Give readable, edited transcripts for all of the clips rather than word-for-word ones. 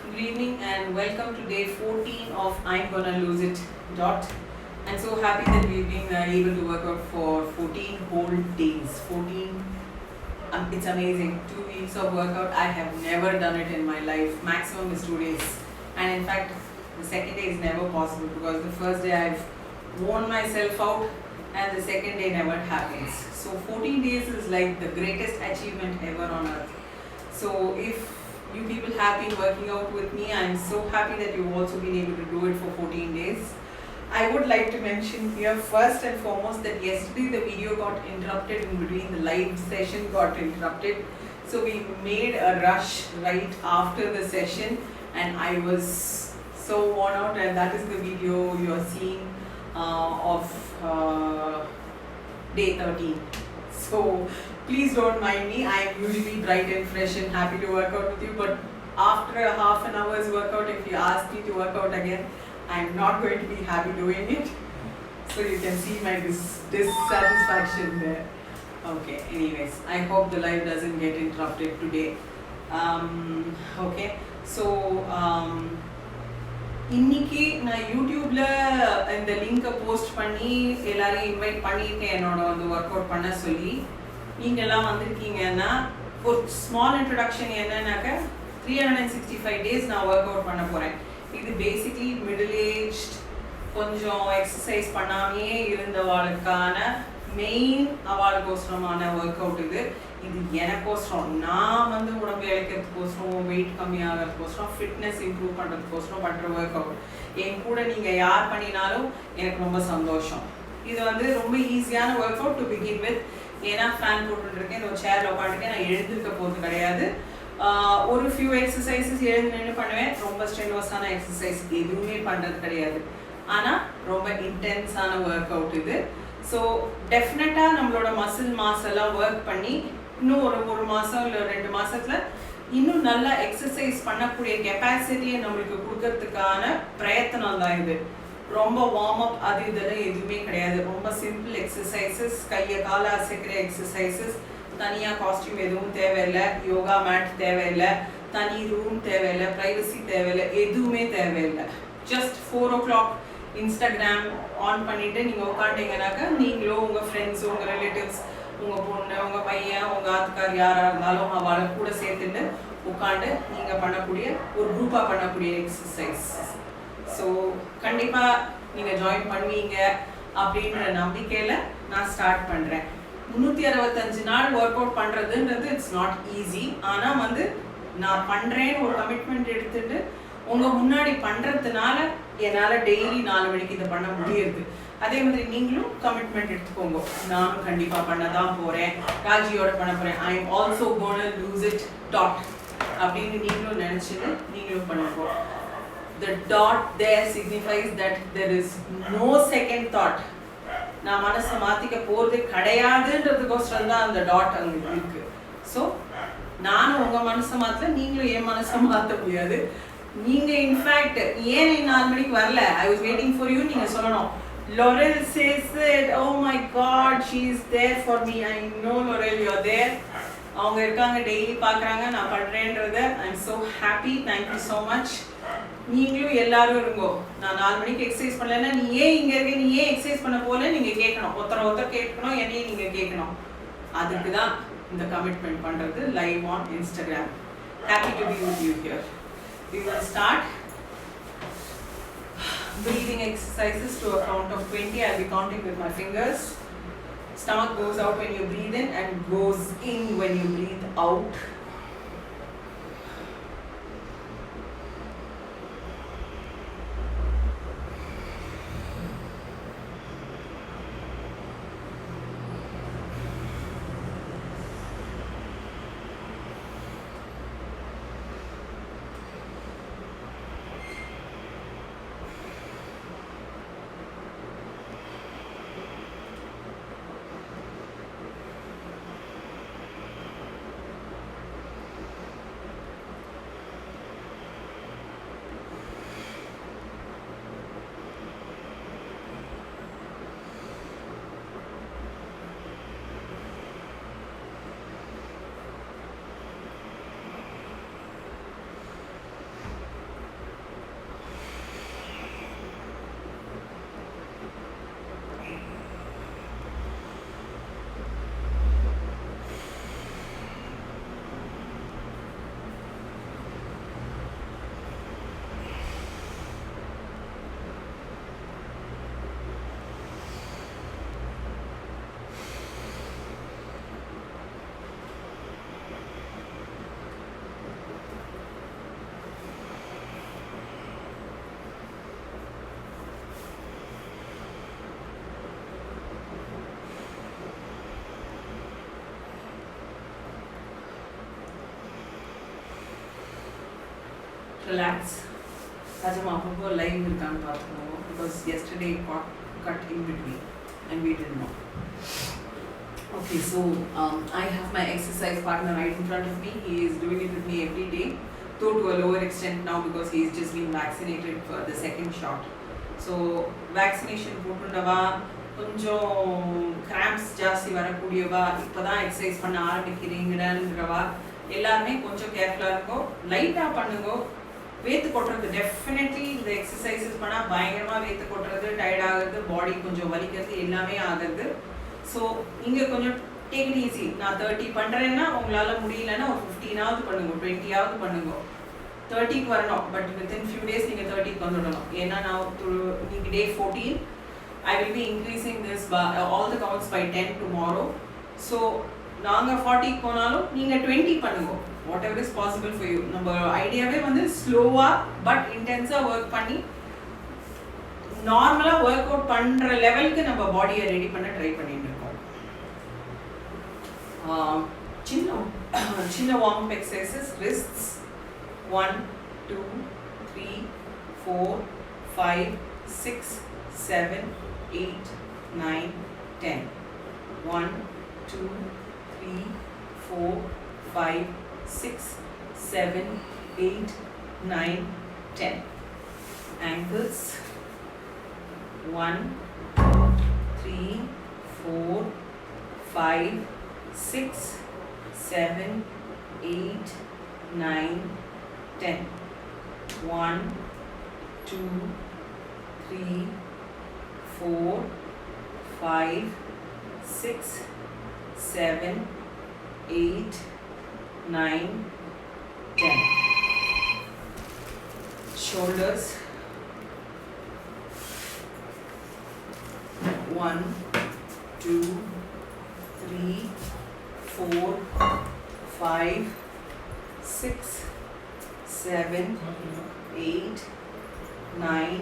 Good evening and welcome to day 14 of I'm Gonna Lose It. I'm so happy that we've been able to work out for 14 whole days. 14, it's amazing. 2 weeks of workout. I have never done it in my life. Maximum is 2 days. And in fact, the second day is never possible because the first day I've worn myself out and the second day never happens. So 14 days is like the greatest achievement ever on earth. So if you people have been working out with me, I'm so happy that you've also been able to do it for 14 days. I would like to mention here first and foremost that yesterday the video got interrupted in between, the live session got interrupted. So we made a rush right after the session and I was so worn out, and that is the video you're seeing of day 13. So please don't mind me. I am usually bright and fresh and happy to work out with you, but after a half an hour's workout, if you ask me to work out again, I am not going to be happy doing it. So you can see my dissatisfaction there. Okay, anyways, I hope the live doesn't get interrupted today. Okay, so இன்னைக்கு நான் யூடியூப்ல இந்த லிங்கை post பண்ணி எல்லாரையும் invite பண்ணியிருக்கேன் என்னோட வந்து ஒர்க் அவுட் பண்ண சொல்லி. நீங்கள்லாம் வந்திருக்கீங்கன்னா ஒரு ஸ்மால் இன்ட்ரடக்ஷன் என்னன்னாக்க 365 டேஸ் நான் ஒர்க் அவுட் பண்ண போகிறேன். இது பேசிக்லி மிடில் ஏஜ்ட் கொஞ்சம் எக்ஸசைஸ் பண்ணாமையே இருந்தவாளுக்கான மெயின் அவளுக்கோசரமான ஒர்க் அவுட் இது. இது எனக்கோசரம், நான் வந்து உடம்பு இழைக்கிறதுக்கோசரம், வெயிட் கம்மியாகிறதுக்கோசரம், ஃபிட்னஸ் இம்ப்ரூவ் பண்ணுறதுக்கோசரம் பண்ணுற ஒர்க் அவுட். என் கூட நீங்கள் யார் பண்ணினாலும் எனக்கு ரொம்ப சந்தோஷம். இது வந்து ரொம்ப ஈஸியான work out to begin with. ஏன்னா ஃபேன் போட்டுருக்கேன், இந்த சேரில் உட்காந்துருக்கேன், நான் எழுந்திருக்க போகிறது கிடையாது. ஒரு ஃபியூ எக்ஸசைசஸ் எழுந்து நின்று பண்ணுவேன். ரொம்ப ஸ்ட்ரென்வஸான எக்ஸசைஸ் எதுவுமே பண்ணுறது கிடையாது. ஆனால் ரொம்ப இன்டென்ஸான ஒர்க் அவுட் இது. ஸோ டெஃபினட்டாக நம்மளோட மசில் மாஸ் எல்லாம் ஒர்க் பண்ணி இன்னும் ஒரு மாதம் இல்லை 2 மாதத்தில் இன்னும் நல்லா எக்ஸசைஸ் பண்ணக்கூடிய கெப்பாசிட்டியை நம்மளுக்கு கொடுக்கறதுக்கான பிரயத்தனம் தான் இது. ரொம்ப வார்ம் அப் அது இதெல்லாம் எதுவுமே கிடையாது. ரொம்ப சிம்பிள் எக்ஸசைசஸ், கையை காலை அசைக்கிற எக்ஸசைசஸ். தனியாக காஸ்டியூம் எதுவும் தேவையில்லை, யோகா மேட் தேவையில்லை, தனி ரூம் தேவையில்லை, ப்ரைவசி தேவையில்லை, எதுவுமே தேவையில்லை. ஜஸ்ட் 4 o'clock இன்ஸ்டாகிராம் ஆன் பண்ணிவிட்டு நீங்கள் உட்காண்டிங்கனாக்கா நீங்களோ உங்கள் ஃப்ரெண்ட்ஸோ உங்கள் ரிலேட்டிவ்ஸ், உங்கள் பொண்ணு, உங்கள் பையன், உங்கள் ஆத்துக்கார் யாராக இருந்தாலும் அவளை கூட சேர்த்துட்டு உட்காந்து நீங்கள் பண்ணக்கூடிய ஒரு குரூப்பாக பண்ணக்கூடிய எக்ஸசைஸ். ஸோ கண்டிப்பாக நீங்கள் ஜாயின் பண்ணுவீங்க அப்படின்ற நம்பிக்கையில் நான் ஸ்டார்ட் பண்ணுறேன். 365 நாள் ஒர்க் அவுட் பண்ணுறதுன்றது இட்ஸ் நாட் ஈஸி. ஆனால் வந்து நான் பண்ணுறேன்னு ஒரு கமிட்மெண்ட் எடுத்துட்டு உங்கள் முன்னாடி பண்ணுறதுனால என்னால் டெய்லி 4 மணிக்கு இதை பண்ண முடியுது. அதே மாதிரி நீங்களும் கமிட்மெண்ட் எடுத்துக்கோங்க. நானும் கண்டிப்பாக பண்ண தான் போகிறேன், ராஜியோட பண்ண போகிறேன், I am also gonna lose it that அப்படின்னு நீங்களும் நினச்சிட்டு நீங்களும் பண்ணுங்க. The dot there signifies that there is no second thought. நான் மனசை மாற்றிக்க போகிறது கிடையாதுன்றதுக்கோசரம் தான் அந்த டாட் அங்கே இருக்கு. ஸோ நானும் உங்கள் மனசை மாற்ற, நீங்களும் என் மனசை மாற்ற முடியாது. நீங்கள் இன்ஃபேக்ட் ஏன் 4 மணிக்கு வரல, I was waiting for you நீங்கள் சொல்லணும். Laurel says that, oh my god, she is there for me. I know Laurel, you are there. அவங்க இருக்காங்க, டெய்லி பார்க்குறாங்க நான் பண்ணுறேன்றத. I am so happy, thank you so much. நீங்களும் எல்லாரும் இருங்கோ. நான் 4 மணிக்கு எக்ஸசைஸ் பண்ணலைன்னா நீ ஏன் இங்கே இருக்க, நீ ஏன் எக்ஸசைஸ் பண்ண போல நீங்கள் கேட்கணும். ஒருத்தர் கேட்கணும், என்னையும் நீங்கள் கேட்கணும். அதுக்கு தான் இந்த கமிட்மெண்ட் பண்ணுறது live on Instagram. Happy to be with you here. We will start breathing exercises to a count of 20. I'll be counting with my fingers. Stomach goes out when you breathe in and goes in when you breathe out. Relax. Rajama, appo live irukanu paathukom because yesterday it got cut in between and we didn't know. Okay, so I have my exercise partner right in front of me. He is doing it with me every day, though to a lower extent now because he's just been vaccinated for the second shot. So vaccination போட்டுண்டவா கொஞ்சம் cramps ஜாஸ்தி வரக்கூடியவா இப்போதான் exercise பண்ண ஆரம்பிக்கிறீங்கன்றவா எல்லாருமே கொஞ்சம் கேர்ஃபுல்லாக இருக்கோ, லைட்டாக பண்ணுங்க. வேத்து கொட்டுறது டெஃபினெட்லி இந்த எக்ஸசைசஸ் பண்ணால் பயங்கரமாக வேத்து கொட்டுறது, டயர்ட் ஆகுறது, பாடி கொஞ்சம் வலிக்கிறது எல்லாமே ஆகுது. ஸோ இங்கே கொஞ்சம் டேக் இட் ஈஸி. நான் 30 பண்ணுறேன்னா உங்களால் முடியலன்னா ஒரு 15ஆவது பண்ணுங்க, 20ஆவது பண்ணுங்க. 30க்கு வரணும், பட் வித்தின் ஃபியூ டேஸ் நீங்கள் 30க்கு வந்துடணும். ஏன்னா நான் இன்னைக்கு டே 14, I will be increasing this by all the counts by 10 tomorrow. So நாங்கள் 40க்கு போனாலும் நீங்கள் 20 பண்ணுங்க, what ever is possible for you. நம்ம ஐடியாவே வந்து ஸ்லோவாக பட் இன்டென்ஸாக ஒர்க் பண்ணி நார்மலாக ஒர்க் அவுட் பண்ணுற லெவலுக்கு நம்ம பாடியை ரெடி பண்ண ட்ரை பண்ணிட்டு இருக்கோம். சின்ன warm up exercises. ரிஸ்ட்ஸ் 1 2 3 4 5 6 7 8 9 10. 1 2 3 4 5 6 7 8 9 10. Ankles 1 3 4 5 6 7 8 9 10. 1 2 3 4 5 6 7 8 9 10. Shoulders 1 2 3 4 5 6 7 8 9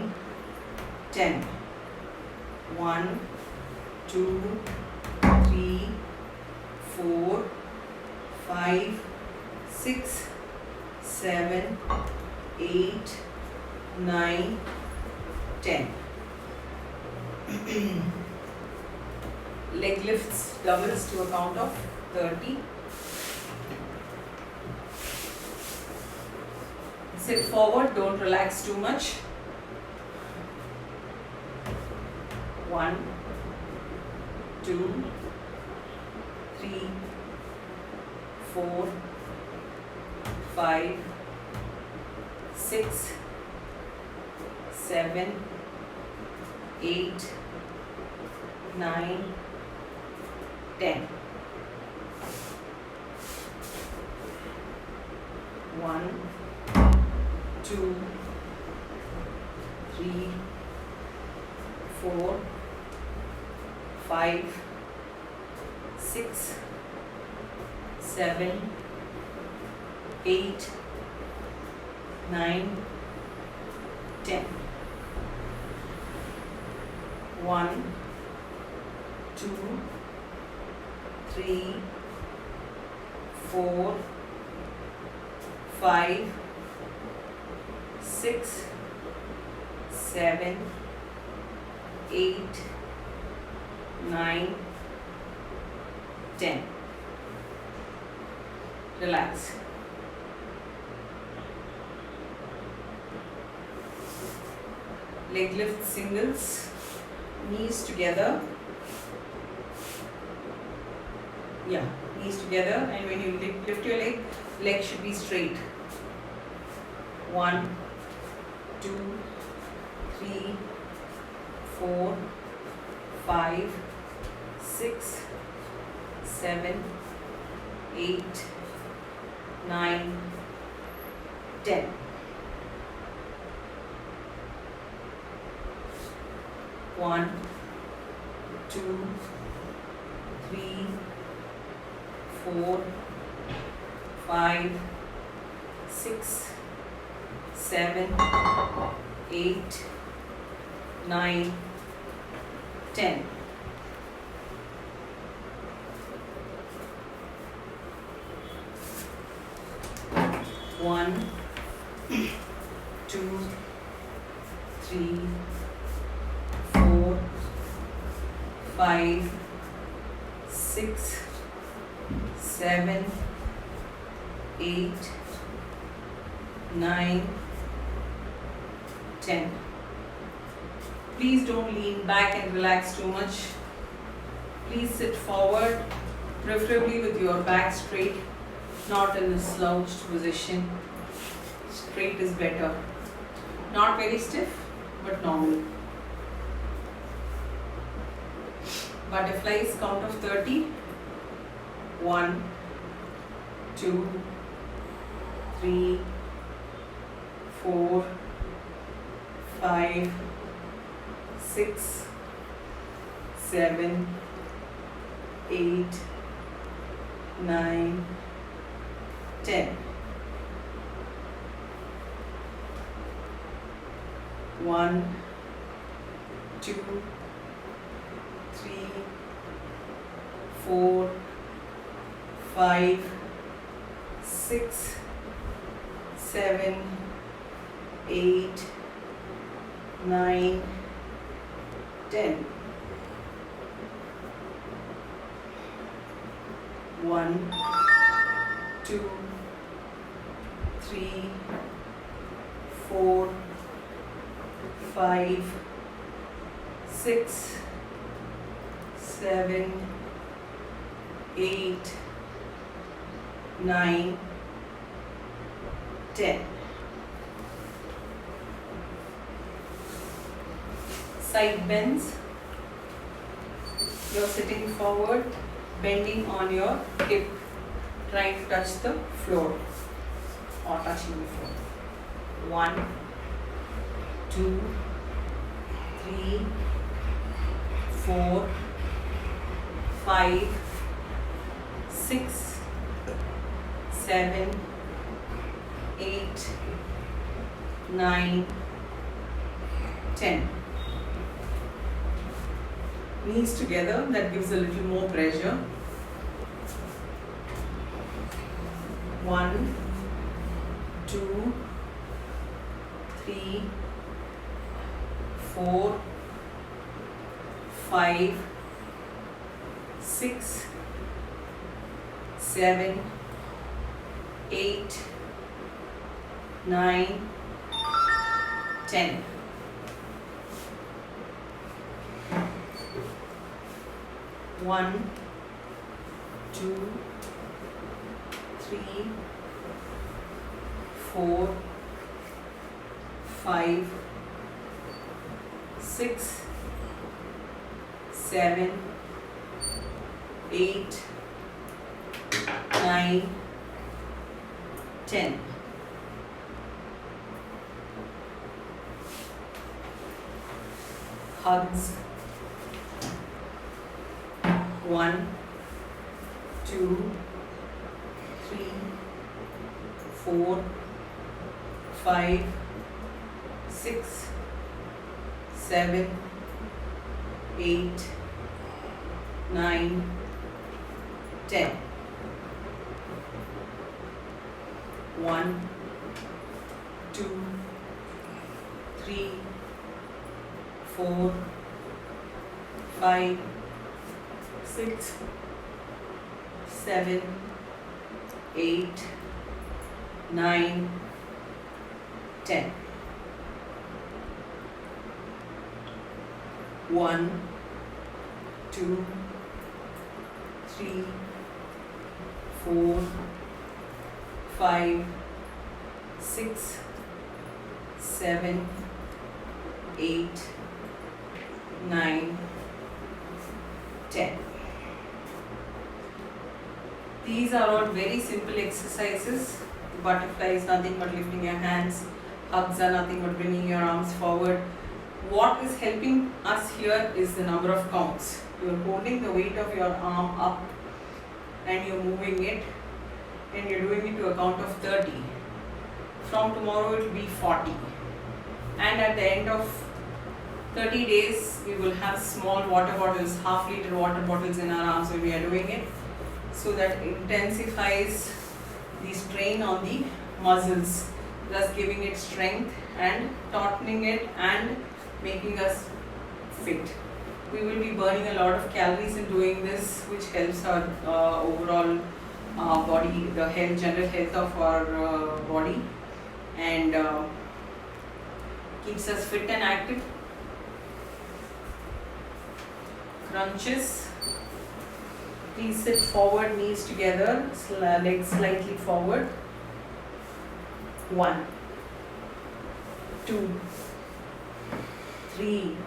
10. 1 2 3 4 5 6 7 8 9 10. Leg lifts doubles to a count of 30. Sit forward, don't relax too much. 1 2 3 4 5 6 7 8 9 10. 1 2 3 4 5 6 7 8 9 10. 1 2 3 4 5 6 7 8 9 10. Relax. Leg lift singles, knees together. Yeah, knees together, and when you lift your leg should be straight. 1 2 3 4 5 6 7 8 9 10. 1 2 3 4 5 6 7 8 9 10. 1 2, 3, 4, 5, 6, 7, 8, 9, 10. Please don't lean back and relax too much. Please sit forward, preferably with your back straight, not in a slouched position. Straight is better. Not very stiff, but normal. Butterflies, count of 30. 1, 2, 3, 4, 5, 6, 7, 8, 9, 10. 1, 2, 3, 4, 5, 6, 7, 8, 9, 10. 1, 2, 3, 4, 5, 6, 7, 8, 9, 10. Side bends. You're sitting forward, bending on your hip, trying to touch the floor or touching the floor. 1, 2, 3, 4, 5, 6, 7, 8, 9, 10. Knees together, that gives a little more pressure. 1, 2, 3, 4, 5, 6, 7, 8, 9, 10. 1, 2, 3, 4, 5, 6, 7, 8, 9, 10. Hugs. 1, 2, 3, 4, 5, 6, 7, 8, 9, 10. 1, 2, 3, 4, 5, 6, 7, 8, 9, 10. 1, 2, 3, 4, 5, 6, 7, 8, 9, 10. These are all very simple exercises. Butterfly is nothing but lifting your hands. Hugs are nothing but bringing your arms forward. What is helping us here is the number of counts. You are holding the weight of your arm up and you're moving it, and you're doing it to a count of 30. From tomorrow it will be 40. And at the end of 30 days, we will have small water bottles, half-liter water bottles in our arms when we are doing it. So that intensifies the strain on the muscles thus giving it strength and tautening it and making us fit. We will be burning a lot of calories in doing this, which helps our overall body, the health, general health of our body, and keeps us fit and active. Crunches. Please sit forward, knees together, legs slightly forward. 1, 2, 3,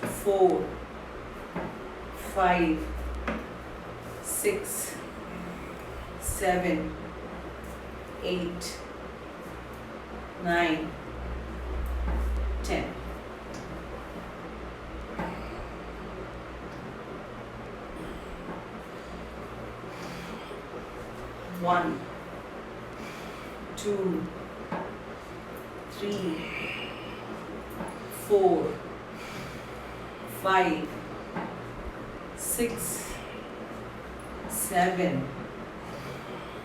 4, 5, 6, 7, 8, 9, 10. 1, 2, 3, 4, 5, 6, 7,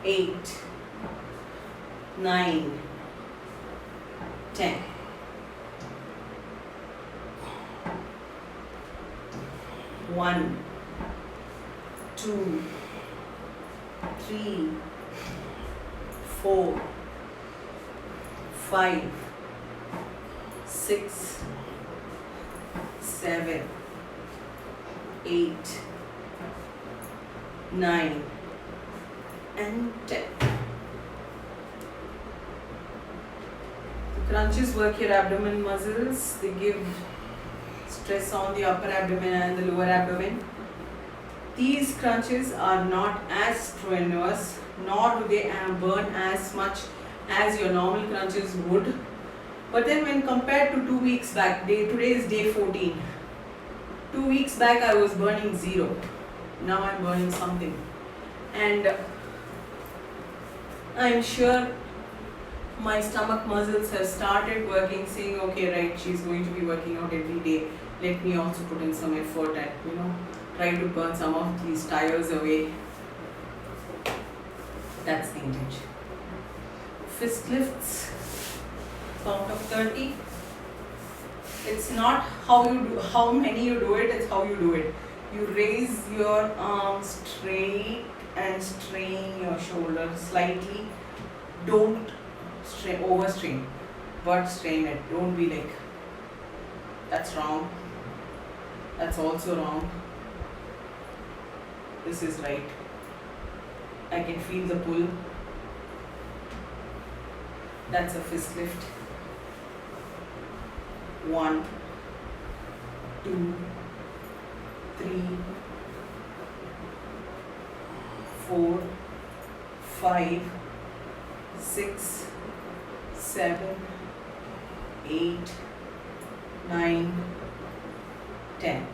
8, 9, 10. 1, 2, 3, 4, 5, 6, 7, 8, 9, and 10. The crunches work your abdomen muscles. They give stress on the upper abdomen and the lower abdomen. These crunches are not as strenuous, nor do they burn as much as your normal crunches would. But then when compared to 2 weeks back, today is day 14. 2 weeks back I was burning 0. Now I'm burning something. And I'm sure my stomach muscles have started working, saying, okay, right, she's going to be working out every day. Let me also put in some effort and, try to burn some of these tires away. That's the intention. Fist lifts, count of 30. It's not how many you do it, it's how you do it. You raise your arms straight and strain your shoulders slightly. Don't overstrain, but strain it. Don't be like, that's wrong, that's also wrong, this is right. I can feel the pull. That's a fist lift. 1, 2, 3, 4, 5, 6, 7, 8, 9, 10.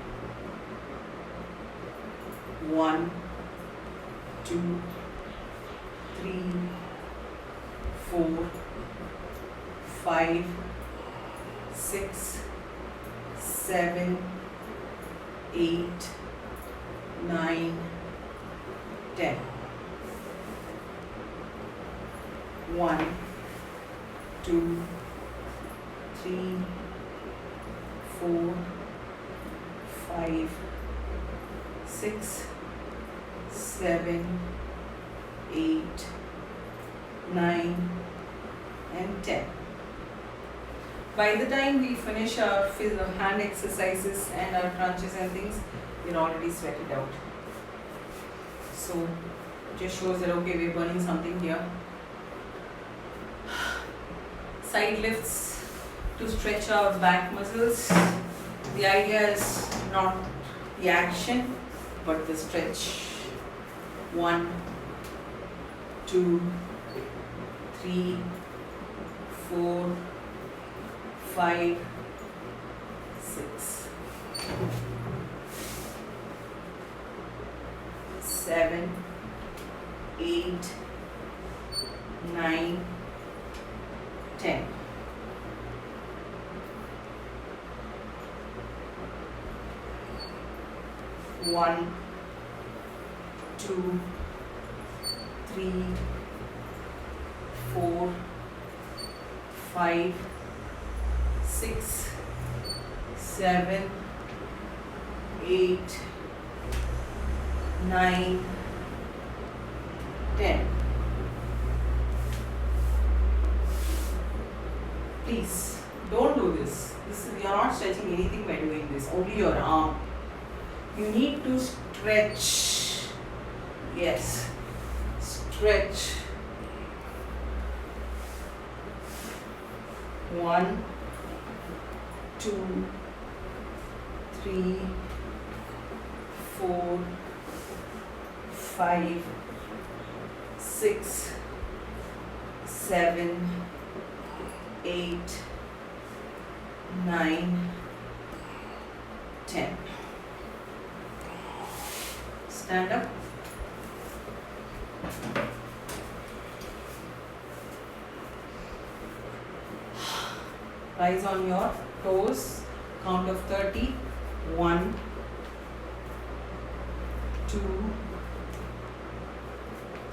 1, 2, 3, 4, 5, 6, 7, 8, 9, 10. 1, 2, 3, 4, 5, 6, 7, 8, 9, and 10. By the time we finish our hand exercises and our crunches and things, we're already sweated out. So it just shows that, okay, we're burning something here. Side lifts to stretch our back muscles. The idea is not the action, but the stretch. 1, 2, 3, 4, 5, 6, 7, 8, 9, 10. 1, 2, 3, 4, 5, 6, 7, 8, 9, 10. Please don't do this. You are not stretching anything by doing this, only your arm. You need to stretch. Yes, stretch. 1, 2, 3, 4, 5, 6, 7, 8, 9, 10. Stand up. Rise on your toes. Count of 30. 1, 2,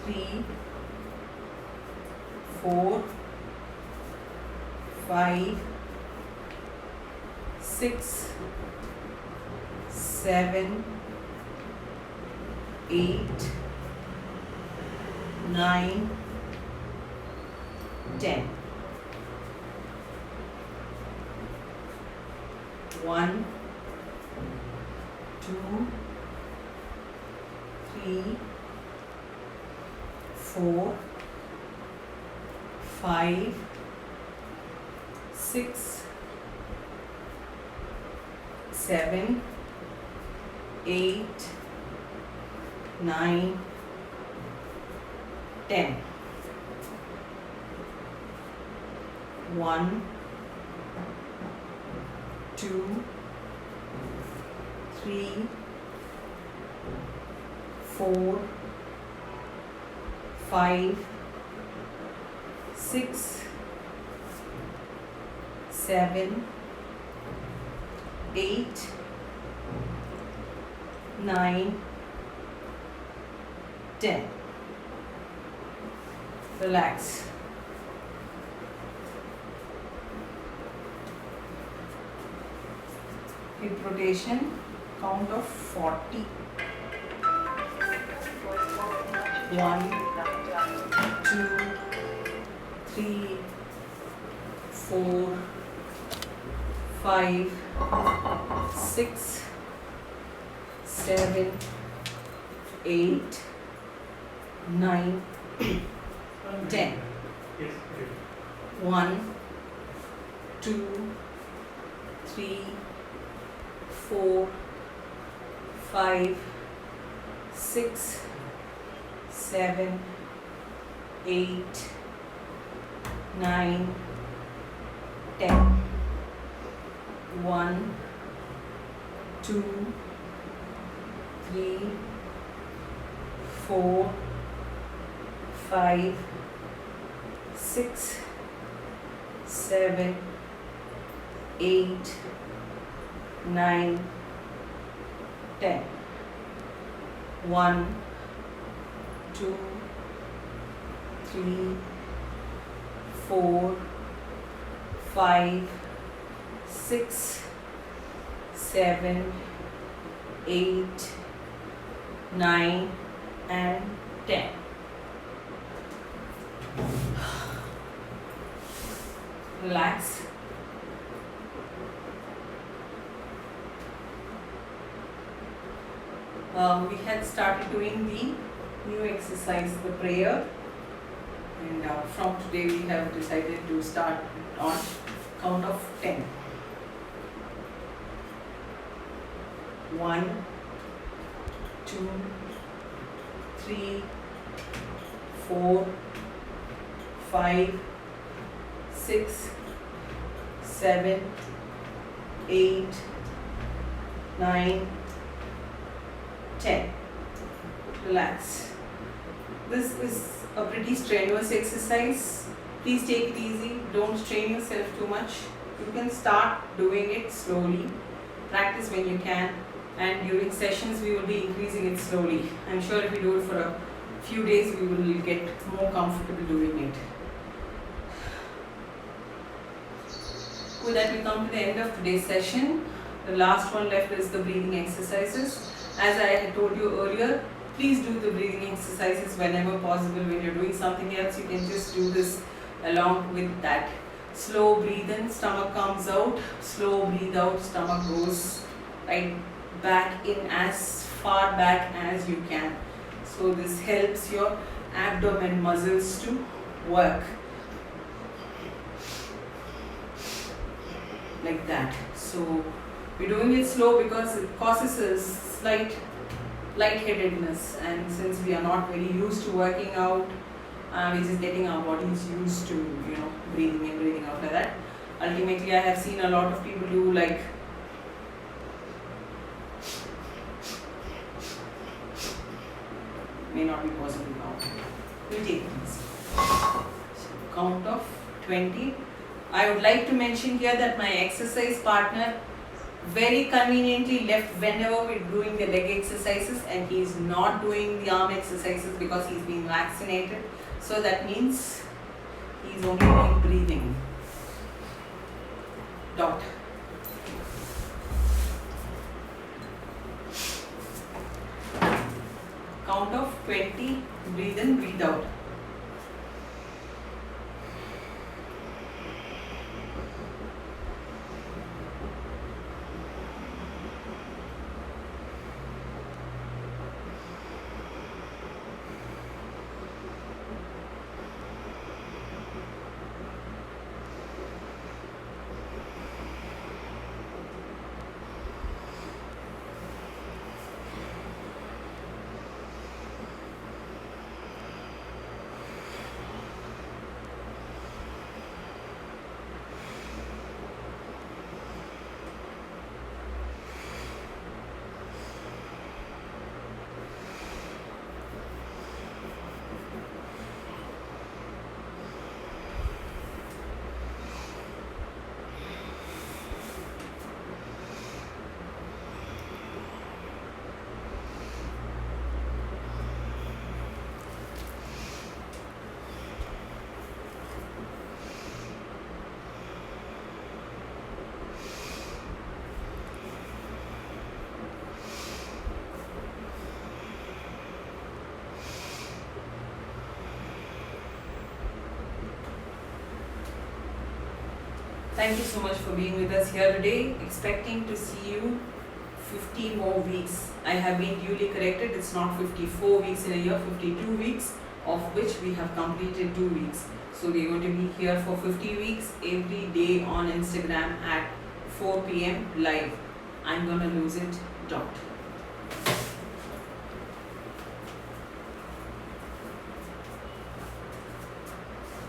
3, 4, 5, 6, 7, 8, 9, 10. 1, 2, 3, 4, 5, 6, 7, 8, 9, 10. 1, 2, 3, 4, 5, 6, 7, 8, 9, 10. Relax. Hip rotation, count of 40. 1, 2, 3, 4, 5, 6, 7, 8, 9, 10. 1, 2, 3, 4, 5, 6, 7, 8, 9, 10. 1, 2, 3, 4, 5, 6, 7, 8, 9, 10. 1, 2, 3, 4, 5, 6, 7, 8, 9, and 10. Relax. We had started doing the new exercise, the prayer, and from today we have decided to start on count of 10. 1, 2, 3, 4, 5, 6, 7, 8, 9, 10. Relax. This is a pretty strenuous exercise. Please take it easy. Don't strain yourself too much. You can start doing it slowly. Practice when you can. And during sessions, we will be increasing it slowly. I'm sure if we do it for a few days, we will get more comfortable doing it. With that, we come to the end of today's session. The last one left is the breathing exercises. As I had told you earlier, please do the breathing exercises whenever possible. When you're doing something else, you can just do this along with that. Slow breathe in, stomach comes out. Slow breathe out, stomach goes right back in as far back as you can. So this helps your abdomen muscles to work. Like that. So we're doing it slow because it causes a slight lightheadedness, and since we are not very used to working out, we're just getting our bodies used to breathing in, breathing out like that. Ultimately, I have seen a lot of people do like may not be possible now. We'll take these. Count of 20. I would like to mention here that my exercise partner very conveniently left whenever we're doing the leg exercises, and he's not doing the arm exercises because he's being vaccinated. So that means he's only doing breathing. Dot. Count of 20, breathe in, breathe out. Thank you so much for being with us here today. Expecting to see you 50 more weeks. I have been duly corrected. It's not 54 weeks in a year, 52 weeks, of which we have completed 2 weeks. So we're going to be here for 50 weeks every day on Instagram at 4 p.m. live. I'm going to lose it. Dot.